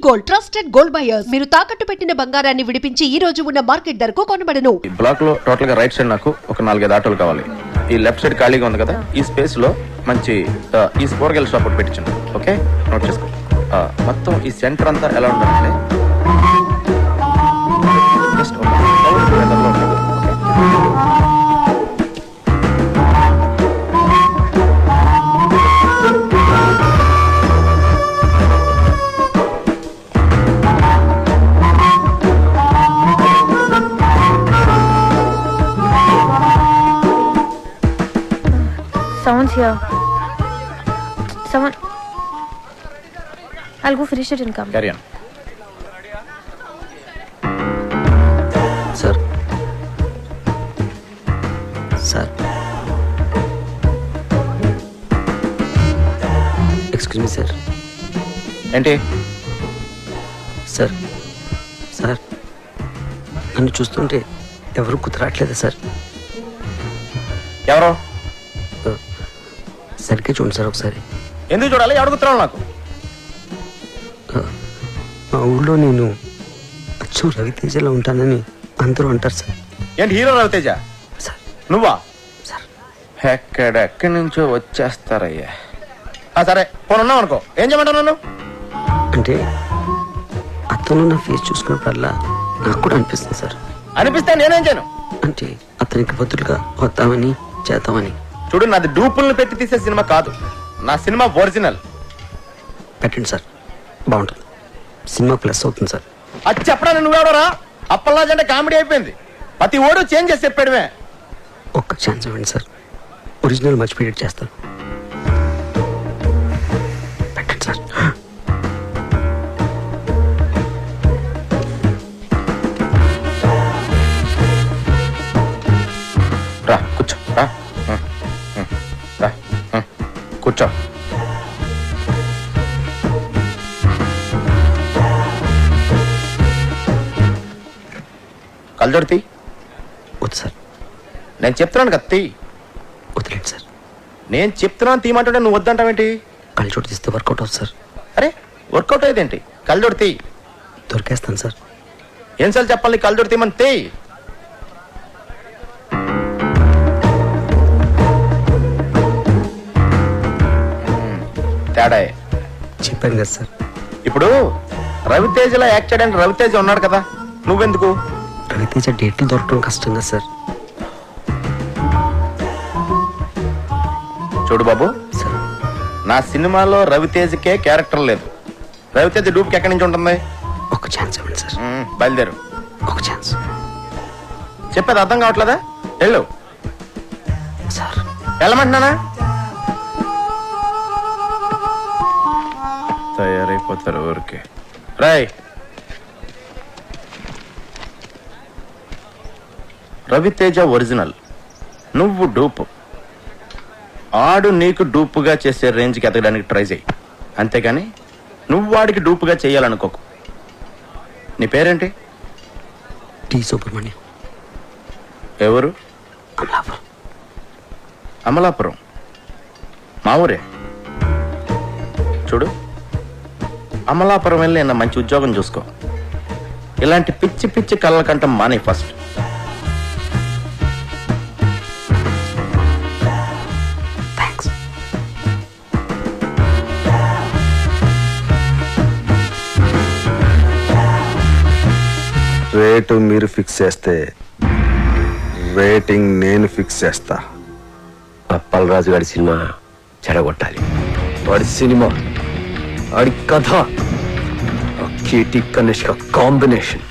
Gold trusted gold buyers. మీరు తాకట్టు పెట్టిన బంగారాన్ని విడిపించి ఈ రోజు ఉన్న మార్కెట్ ధరకు కొనబడను. ఈ బ్లాక్ లో టోటల్ గా రైట్ సైడ్ నాకు ఒక 4-5 ఆటోలు కావాలి. ఈ లెఫ్ట్ సైడ్ ఖాళీగా ఉంది కదా, ఈ స్పేస్ లో మంచి ఈ కూరగాయల షాప్ ఒకటి పెట్టించండి. ఓకే, నోట్ చేసుకో. మొత్తం ఈ సెంటర్ అంతా ఎలా ఉండాలంటే just Someone's here. Someone. I'll go finish it and come. Carry on. Sir. Sir. Excuse me, sir. ఏంటి సార్ సార్ నన్ను చూస్తుంటే ఎవరు కుదరట్లేదు సార్. ఎవరో సరిగ్గా చూడండి సార్ ఒకసారి. ఎందుకు చూడాలి? ఎవరు గుర్తున్నావు నాకు? మా ఊళ్ళో నేను అచ్చు రవితేజలో ఉంటానని అందరూ అంటారు సార్. ఏంటి హీరో రవితేజ? సార్ నువ్వా? సార్ ఎక్కడెక్కడి నుంచో వచ్చేస్తారయ్యా. సరే పోను ఉన్నావు అనుకో, ఏం చేయమంటావు నన్ను? అంటే అతను నా ఫేస్ చూసుకున్నప్పుడల్లా నాకు కూడా అనిపిస్తుంది సార్. అనిపిస్తే నేనేం చేయను? అంటే అతనికి బదులుగా వద్దామని చేద్దామని. చూడు, నాది డూపుల్ని పెట్టి తీసే సినిమా కాదు, నా సినిమా ఒరిజినల్. పెట్టండి సార్, బాగుంటుంది. సినిమా ప్లస్ అవుతుంది సార్. అది చెప్పడానికి నువ్వెవడరా? అప్పల్లాజ్ అంటే కామెడీ అయిపోయింది. ప్రతి ఓడు చేంజ్ చేసి చెప్పాడమే. ఒక్క ఛాన్స్ ఇవ్వండి సార్, ఒరిజినల్ మర్చిపోయేట్ చేస్తాను. పెట్టండి సార్. రా కూర్చో, రా రా కూర్చో. కళ్ళజోడు తీ. వద్దు సార్. నేను చెప్తున్నాను కదా తీ. వదిలేండి సార్. నేను చెప్తున్నాను తీయమంటుంటే నువ్వు వద్దంటావేంటి? కళ్ళజోడు తీస్తే వర్కౌట్ అవుతుంది సార్. అరే వర్కౌట్ అయ్యేదేంటి? కళ్ళజోడు తీ. దొరికేస్తాను సార్. ఏం సార్ చెప్పాలి? కళ్ళజోడు తీయమని తీ. తేడా చెప్పాను కదా సార్. ఇప్పుడు రవితేజలో యాక్ట్ చేయడానికి రవితేజ ఉన్నాడు కదా, నువ్వెందుకు? రవితేజ డేట్లు దొరకడం కష్టం కదా సార్. చూడు బాబు, సార్ నా సినిమాలో రవితేజకే క్యారెక్టర్ లేదు. రవితేజ డూప్కి ఎక్కడి నుంచి ఉంటుంది? ఒక ఛాన్స్ ఇవ్వండి సార్. బయలుదేరు. ఒక ఛాన్స్. చెప్పేది అర్థం కావట్లేదా? వెళ్ళు. సార్ వెళ్ళమంటున్నానా? తయారైపోతారు ఊరికే. రాయ్, రవితేజ ఒరిజినల్, నువ్వు డూపు. ఆడు నీకు డూపుగా చేసే రేంజ్కి ఎదగడానికి ట్రై చేయి, అంతేగాని నువ్వు వాడికి డూపుగా చేయాలనుకోకు. నీ పేరేంటి? టి సుబ్రహ్మణ్యం. ఎవరు? అమలాపురం. అమలాపురం మా ఊరే. చూడు, అమలాపురం వెళ్ళి నా మంచి ఉద్యోగం చూసుకో. ఇలాంటి పిచ్చి పిచ్చి కళ్ళ కంటం మానే ఫస్ట్. థ్యాంక్స్. రేటు మీరు ఫిక్స్ చేస్తే రేటింగ్ నేను ఫిక్స్ చేస్తా. అప్పలరాజు గారి సినిమా చెడగొట్టాలి. వాడి సినిమా, వాడి కథ, కీర్తి కనిష్క కాంబినేషన్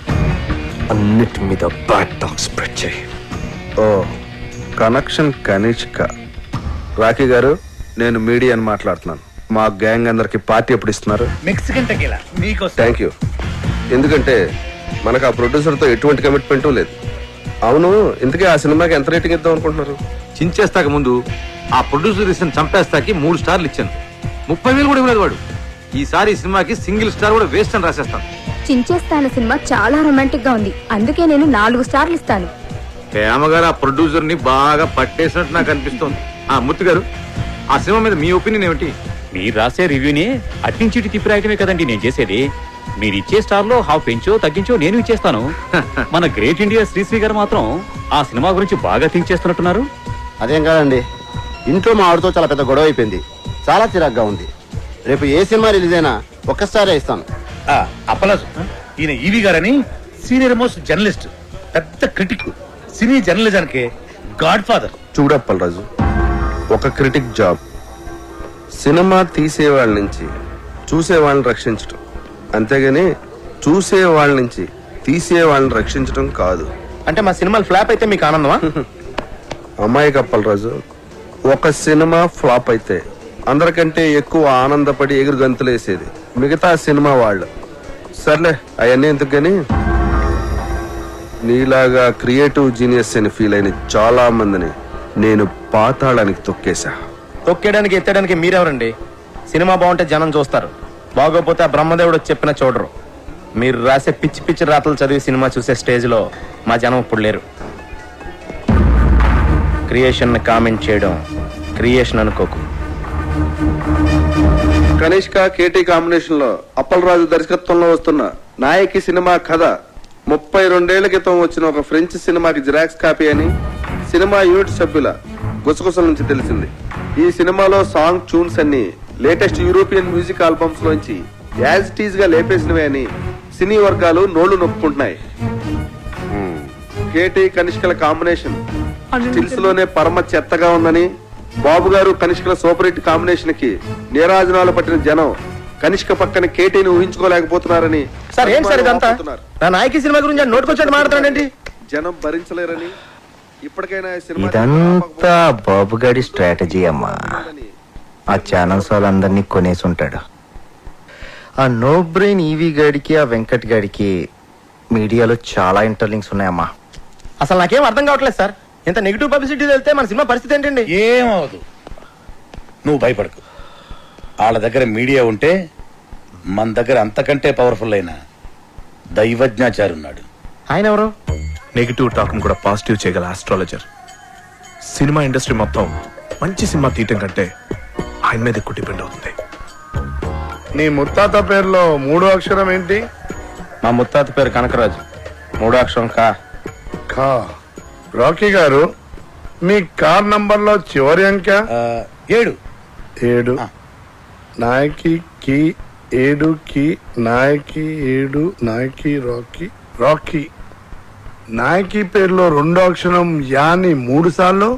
అన్నిటి మీద బ్యాడ్ టాక్ స్ప్రెడ్ చేయి. ఓ కనెక్షన్ కనిష్క. రాఖీ గారు, నేను మీడియాని మాట్లాడుతున్నాను. మా గ్యాంగ్ అందరికి పార్టీ ఎప్పుడు ఇస్తున్నారు? మెక్సికన్ టెకీలా మీకోసం. Thank you. ఎందుకంటే మనకు ఆ ప్రొడ్యూసర్తో ఎటువంటి కమిట్మెంటు లేదు. అవును, ఇంతకీ ఆ సినిమాకి ఎంత రేటింగ్ ఇద్దాం అనుకుంటున్నారు? చించేస్తాక ముందు ఆ ప్రొడ్యూసర్ ఇచ్చిన చంపేస్తాకి 3 స్టార్లు ఇచ్చాను. 30,000 కూడా ఇవ్వలేదు వాడు. ఈసారి ఈ సినిమాకి సింగిల్ స్టార్ కూడా వేస్ట్ అని రాసేస్తాను. చించేస్తాను సినిమా చాలా రొమాంటిక్ గా ఉంది, అందుకే నేను 4 స్టార్లు ఇస్తాను. ప్రేమగారు ఆ ప్రొడ్యూసర్ ని బాగా పట్టేసినట్టు నాకు అనిపిస్తోంది. మూర్తి గారు, ఆ సినిమా మీద మీ ఒపీనియన్ ఏమిటి? మీరు రాసే రివ్యూని అట్నుంచి తిప్పి రాయటమే కదండి నేను చేసేది. మీరిచ్చే స్టార్ లో హాఫ్ పెంచో తగ్గించో నేను ఇచ్చేస్తాను. మన గ్రేట్ ఇండియా శ్రీశ్రీ గారు మాత్రం ఆ సినిమా గురించి బాగా థింక్ చేస్తున్నట్టున్నారు. అదేం కాదండి, ఇంట్లో మా ఆవిడతో చాలా పెద్ద గొడవ అయిపోయింది. చాలా చిరాగ్గా ఉంది. రేపు ఏ సినిమా రిలీజ్ అయినా ఒక్కసారే ఇస్తాను. అప్పలాజు, ఈయన ఈవి గారని సీనియర్ మోస్ట్ జర్నలిస్ట్, పెద్ద క్రిటిక్, సినీ జర్నలిజానికి గాడ్ ఫాదర్. చూడప్పలరాజు, ఒక క్రిటిక్ జాబ్ సినిమా తీసేవాళ్ళ నుంచి చూసేవాళ్ళని రక్షించటం, అంతేగాని చూసేవాళ్ళ నుంచి తీసేవాళ్ళని రక్షించడం కాదు. అంటే మా సినిమాలు ఫ్లాప్ అయితే మీకు ఆనందమా? అమ్మాయి కప్పలరాజు, ఒక సినిమా ఫ్లాప్ అయితే అందరికంటే ఎక్కువ ఆనందపడి ఎగురు గంతులేసేది మిగతా సినిమా వాళ్ళు. సర్లే అవన్నీ ఎందుకు గాని, నీలాగా క్రియేటివ్ జీనియస్ అని ఫీల్ అయిన చాలా మందిని నేను పాతాళానికి తొక్కేశా. తొక్కేయడానికి ఎత్తడానికి మీరెవరండి? సినిమా బాగుంటే జనం చూస్తారు, బాగోపోతే ఆ బ్రహ్మదేవుడు చెప్పిన చూడరు. మీరు రాసే పిచ్చి పిచ్చి రాతలు చదివి సినిమా చూసే స్టేజ్లో మా జనం ఇప్పుడు లేరు. క్రియేషన్ కామెంట్ చేయడం క్రియేషన్ అనుకోకు. కనిష్క కేటీ కాంబినేషన్ లో అప్పలరాజు దర్శకత్వంలో వస్తున్న నాయకి సినిమా కథ 32 క్రితం వచ్చిన ఒక ఫ్రెంచ్ సినిమాకి జిరాక్స్ కాపీ అని సినిమా యూనిట్ సభ్యుల గుసగుసల నుంచి తెలిసింది. ఈ సినిమాలో సాంగ్ ట్యూన్స్ అన్ని లేటెస్ట్ యూరోపియన్ మ్యూజిక్ ఆల్బమ్స్ లోంచి యాజ్ టీజ్ గా లేపేసినవే అని సినీ వర్గాలు నోళ్లు నొప్పుకుంటున్నాయి. కేటీ కనిష్కల కాంబినేషన్ స్టిల్స్ లోనే పరమ చెత్తగా ఉందని, బాబు గారు కనిష్కల సూపర్ హిట్ కాంబినేషన్ కి నీరాజనాలు పట్టిన జనం కనిష్క పక్కన కేటీని ఊహించుకోలేకపోతున్నారని. సార్ ఏంటి సార్ ఇదంతా? నా నాయకి సినిమా గురించి నోటుకొచ్చేది మాట్లాడుతున్నానండి. జనం భరించలేరని ఇప్పటికైనా సినిమా ఇదంతా బాబుగాడి స్ట్రాటజీ అమ్మా. ఆ ఛానల్స్ వాళ్ళందరినీ కొనేసి ఉంటాడు. ఆ నో బ్రెయిన్ ఈవీ గాడికి ఆ వెంకట్ గాడికి మీడియాలో చాలా ఇంటర్లింక్స్ ఉన్నాయమ్మా. అసలు నాకేం అర్థం కావట్లేదు సార్. ఇంత నెగిటివ్ పబ్లిసిటీ వెళ్తే మన సినిమా పరిస్థితి ఏంటండి? ఏమవదు, నువ్వు భయపడకు. వాళ్ళ దగ్గర మీడియా ఉంటే మన దగ్గర అంతకంటే పవర్ఫుల్ అయిన దైవజ్ఞాచారి ఉన్నాడు. ఆయన ఎవరు? నెగిటివ్ టాక్ కూడా పాజిటివ్ చేయగల ఆస్ట్రాలజర్. సినిమా ఇండస్ట్రీ మొత్తం మంచి సినిమా తీయటం కంటే ఆయన మీద ఎక్కువ డిపెండ్ అవుతుంది. నీ ముత్తాత పేరులో 3వ అక్షరం ఏంటి? మా ముత్తాత పేరు కనకరాజు. 3వ అక్షరం కా. ఖా. రాకీ గారు, మీ కార్ నంబర్ లో చివరి అంక 7. 7. నాయకి కి 7 కి నాయకి 7 నాయకి రాకీ రాకీ. నాయకి పేరులో 2వ అక్షరం యాని 3 సార్లు,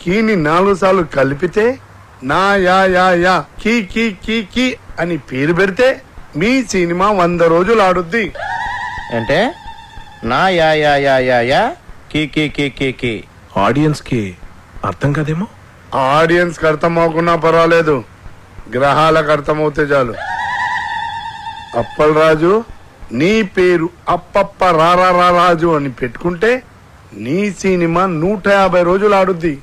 కీని 4 సార్లు కలిపితే నా యా యా యా కీ కీ కీ కీ అని పేరు పెడితే మీ సినిమా 100 రోజులు ఆడుద్ది. అంటే నా యా యా యా యా యా కీ కీ కీ కీ కీ. ఆడియన్స్ కి అర్థం కాదేమో. ఆడియన్స్ కి అర్థం అవ్వకున్నా పర్వాలేదు, గ్రహాలకు అర్థమవుతే చాలు. అప్పలరాజు, నీ పేరు అప్పప్ప రారా రాజు అని పెట్టుకుంటే నీ సినిమా 150 రోజులు ఆడుద్ది.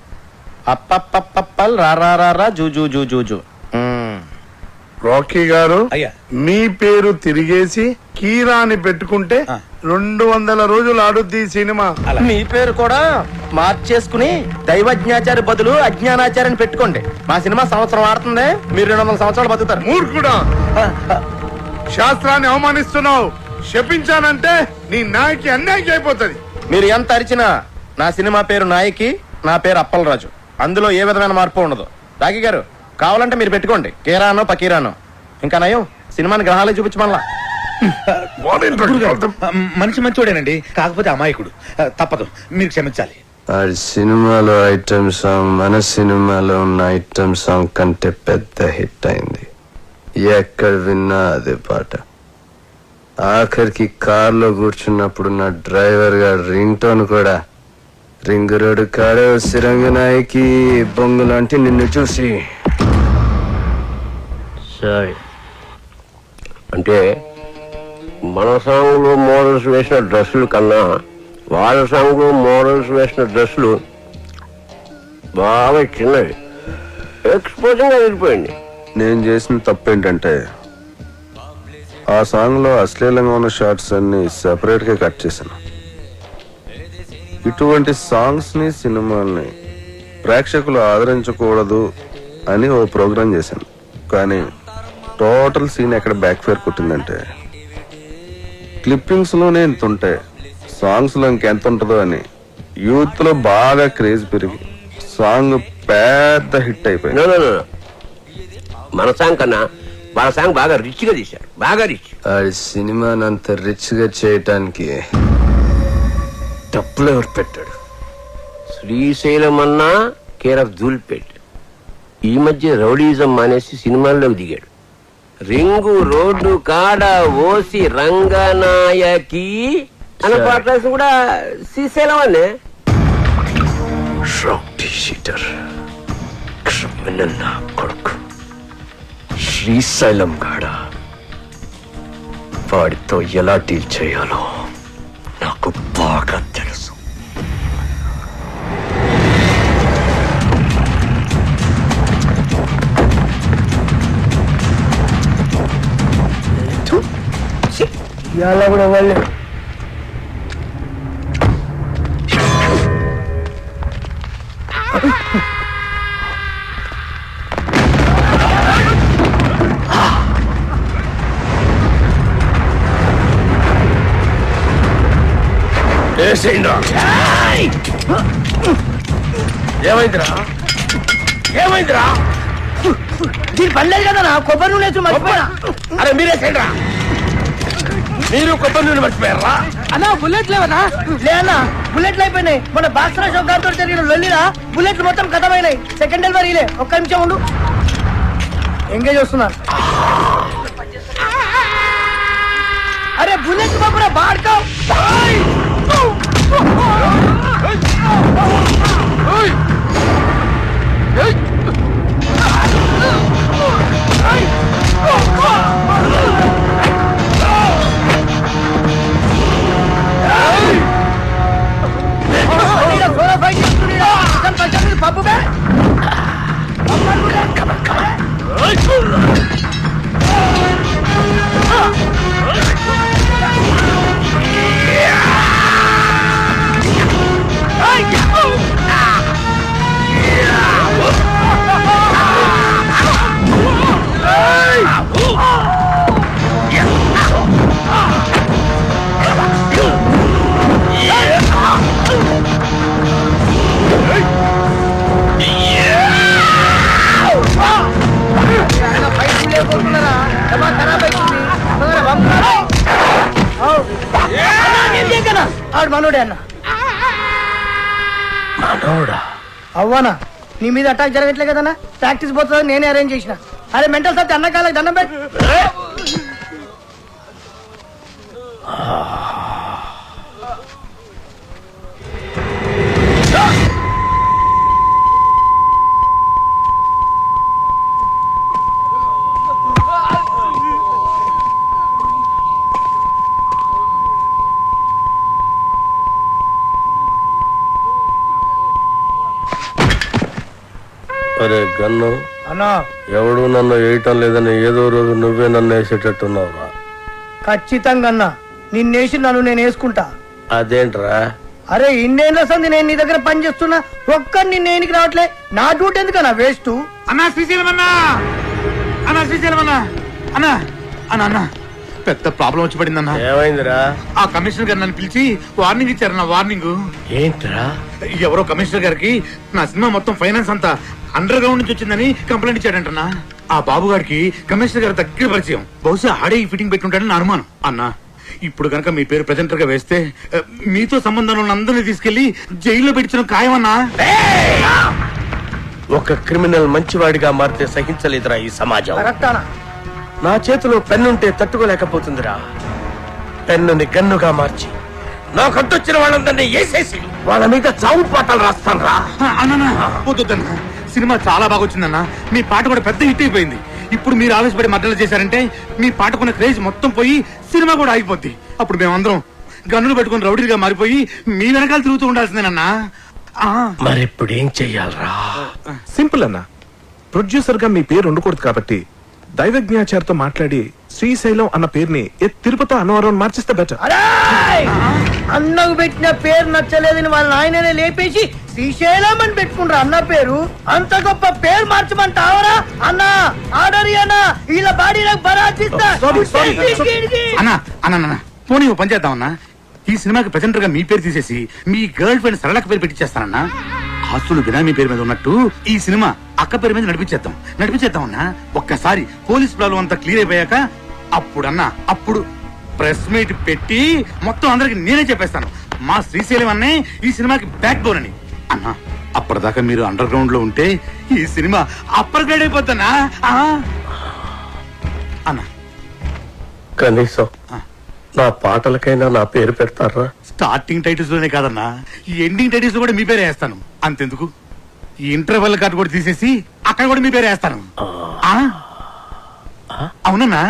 అప్పప్పప్పల్ రారా zoo zoo zoo zoo zoo. Rocky గారు, అయ్యా. మీ పేరు తిరిగేసి కీరా అని పెట్టుకుంటే 200 రోజులు ఆడుద్ది ఈ సినిమా. మీ పేరు కూడా మార్చేసుకుని దైవజ్ఞాచారి బదులు అజ్ఞానాచారిని పెట్టుకోండి. మా సినిమా సంవత్సరం ఆడుతుంది, మీరు 200 సంవత్సరాలు బతుకుతారు. మూర్ఖుడా, శాస్త్రాన్ని అవమానిస్తున్నావు. శపించానంటే నీ నాయకి అన్యాయం అయిపోతుంది. మీరు ఎంత అరిచినా నా సినిమా పేరు నాయకి, నా పేరు అప్పలరాజు. అందులో ఏ విధమైన మార్పు ఉండదు. రాకీ గారు, కావాలంటే మీరు పెట్టుకోండి కీరానో పకీరానో. ఇంకా నయం సినిమాని గ్రహాలే చూపించమల్లా. మనిషి మంచోడేనండి, కాకపోతే అమాయకుడు. తప్పదు, మీరు క్షమించాలి. ఆ సినిమాలో ఐటమ్ సాంగ్ మన సినిమాలో ఉన్న ఐటమ్ సాంగ్ కంటే పెద్ద హిట్ అయింది. ఎక్కడ విన్నా అదే పాట. ఆఖరికి కార్లో కూర్చున్నప్పుడు నా డ్రైవర్ గా రింగ్ టోన్ కూడా రింగు రోడ్డు కాడే సిరంగ నాయకి బొంగు లాంటి నిన్ను చూసి. సరే, అంటే మన సాంగ్లో మోడల్స్ వేసిన డ్రెస్సులు కన్నా వాళ్ళ సాంగ్లో మోడల్స్ వేసిన డ్రెస్సులు బాగా చిన్నవి, ఎక్స్పోజింగ్ వెళ్ళిపోయింది. నేను చేసిన తప్పు ఏంటంటే ఆ సాంగ్ లో అశ్లీలంగా ఉన్న షార్ట్స్ అన్ని సెపరేట్ గా కట్ చేశాను. ఇటువంటి సాంగ్స్ ని సినిమాల్ని ప్రేక్షకులు ఆదరించకూడదు అని ఓ ప్రోగ్రాం చేశాను. కానీ టోటల్ సీన్ ఎక్కడ బ్యాక్ ఫైర్ కొట్టిందంటే క్లిప్పింగ్స్ లోనే ఇంత ఉంటాయి, సాంగ్స్ లో ఇంకెంత ఉంటుందో అని యూత్ లో బాగా క్రేజ్ పెరిగి సాంగ్ పెద్ద హిట్ అయిపోయింది. మన సాంగ్ కన్నా వాళ్ళ సాంగ్ బాగా రిచ్ గా తీశారు, బాగా రిచ్. ఆ సినిమాని అంత రిచ్ గా చేయటానికి డబ్బులు ఎవరు పెట్టాడు? శ్రీశైలం అన్నా కేర్ ఆఫ్ ధూల్పేట్. ఈ మధ్య రౌడీజం మానేసి సినిమాల్లోకి దిగాడు. రింగు రోడ్డు కాడ ఓసి రంగనాయకి అనే పాట కూడా శ్రీశైలం అనే. రౌడీ షీటర్, క్రిమినల్ నా కొడుకు శ్రీశైలం గాడ. వాడితో ఎలా డీల్ చేయాలో నాకు బాగా తెలుసు. ఇవాళ కూడా వాళ్ళు ఏమైందిరా ఏమైందిరా? దీని పనిలేదు కదా, కొబ్బరి నూనె మర్చిపోయినా. అరే మీరేసేయండిరా, మీరు కొబ్బరి నూనె మర్చిపోయారా? అన్నా బుల్లెట్ లేవనా? లేనా బుల్లెట్లు అయిపోయినాయి. మన బాక్సరా షాప్ గారితో జరిగిన లొల్లిరా బుల్లెట్లు మొత్తం ఖతమైనాయి. సెకండ్ డెలివరీలే, ఒక్క నిమిషం ఉండు. ఎంగేజ్ వస్తున్నారు. అరే బుల్లెట్ బాబురా బాడుకో. మనోడే అన్న. మనోడా? అవ్వనా, నీ మీద అటాక్ జరగట్లే కదన్నా. ప్రాక్టీస్ పోతుంది, నేనే అరేంజ్ చేసిన. అరే మెంటల్ సత్తి అన్న కాళ్ళకి దండం పెట్టి. అరే గన్ను అన్నా, ఎవడు నన్ను వేయటం లేదని ఏదో రోజు నువ్వే నన్ను వేసేటట్టున్నావురా. ఖచ్చితంగా అన్నా, నిన్నేసి నన్ను నేను వేసుకుంటా. అదేంట్రా? అరే ఇన్నేళ్ళ సంది నేను నీ దగ్గర పని చేస్తున్నా, ఒక్కరు నిన్నేనికి రావట్లే. నా డ్యూటీ ఎందుకన్నా వేస్ట్? అన్నా శ్రీశైలం అన్నా, అన్నా శ్రీశైలం అన్నా, అన్నా అన్నా అన్నా పెద్ద ప్రాబ్లం వచ్చి పడిందన్నా. ఏమైందిరా? ఆ కమిషనర్ గారు నన్ను పిలిచి వార్నింగ్ ఇచ్చారన్నా. వార్నింగ్ ఏంట్రా? ఎవరో కమిషనర్ గారికి నా సినిమా మొత్తం ఫైనాన్స్ అంతా అండర్ గ్రౌండ్ నుంచి వచ్చిందని కంప్లైంట్ ఇచ్చాడంటన్నా. ఆ బాబు గారికి కమిషనర్ గారి దగ్గర పరిచయం. బహుశా ఆడే ఈ ఫిట్టింగ్ పెట్టుంటాడని నా అనుమానం. అన్నా ఇప్పుడు కనుక మీ పేరు ప్రెజెంటర్ గా వేస్తే మీతో సంబంధం ఉన్న అందరినీ తీసుకెళ్లి జైల్లో పెట్టించడం ఖాయమన్నా. ఒక క్రిమినల్ మంచివాడిగా మారితే సహించలేదురా ఈ సమాజం. నా చేతిలో పెన్నుంటే తట్టుకోలేకపోతుందిరా. పెన్నుని గన్నుగా మార్చి నా కట్టొచ్చిన వాళ్ళందరినీ వేసేసి వాళ్ళ మీద చావు పాటలు రాస్తాను రా. వద్దన్నా, సినిమా చాలా బాగా వచ్చిందన్నా. మీ పాట కూడా పెద్ద హిట్ అయిపోయింది. ఇప్పుడు మీరు ఆవేశపడి మద్దతు చేశారంటే మీ పాటకున్న క్రేజ్ మొత్తం పోయి సినిమా కూడా ఆగిపోద్ది. అప్పుడు మేమందరం గన్నులు పెట్టుకుని రౌడీలుగా మారిపోయి మీ వెనకాల తిరుగుతూ ఉండాల్సిందేనన్నా. మరి ఇప్పుడు ఏం చెయ్యాలరా? సింపుల్ అన్న, ప్రొడ్యూసర్ గా మీ పేరు ఉండకూడదు కాబట్టి దైవజ్ఞాచారితో మాట్లాడి శ్రీశైలం అన్న పేరుని తిరుపతి అన్నవరం మార్చిస్తే బెటర్. అన్నకు పెట్టిన పేరు నచ్చలేదని వాళ్ళ నాయననే లేపేసి శ్రీశైలం అని పెట్టుకుంటారు అన్న పేరు. అంత గొప్ప పేరు మార్చమంటావరా అన్న? ఆర్డర్ అన్న, వీళ్ళ బాడీలకు బరాచిస్తా. అన్నా అన్న పోనీ ఓ పని చేద్దామన్నా, ఈ సినిమాకి ప్రెజెంటర్ గా మీ పేరు తీసేసి మీ గర్ల్ ఫ్రెండ్ సరళక్క పేరు పెట్టించేస్తానన్నా. ఆస్తులు బినామీ పేరు మీద ఉన్నట్టు ఈ సినిమా అక్క పేరు మీద నడిపించేద్దామన్నా. ఒక్కసారి పోలీస్ ప్రాబ్లం అంతా క్లియర్ అయిపోయాక అప్పుడు ప్రెస్ మీట్ పెట్టి మొత్తం అందరికి నేనే చెప్పేస్తాను మా శ్రీశైలం అన్నే ఈ సినిమాకి బ్యాక్ బోన్ అని. అన్నా అప్పటిదాకా మీరు అండర్ గ్రౌండ్ లో ఉంటే ఈ సినిమా అప్పర్ గ్రేడ్ అయిపోతానా అన్నా. కనీసం నా పాటలకైనా నా పేరు పెడతారా? స్టార్టింగ్ టైటిల్స్ లోనే కాదన్నా, ఈ ఎండింగ్ టైటిల్స్ కూడా మీ పేరే వేస్తాను. అంతెందుకు, ఈ ఇంటర్వెల్ కట్ కూడా తీసేసి అక్కడ కూడా మీ పేరే వేస్తాను. అవునన్నా.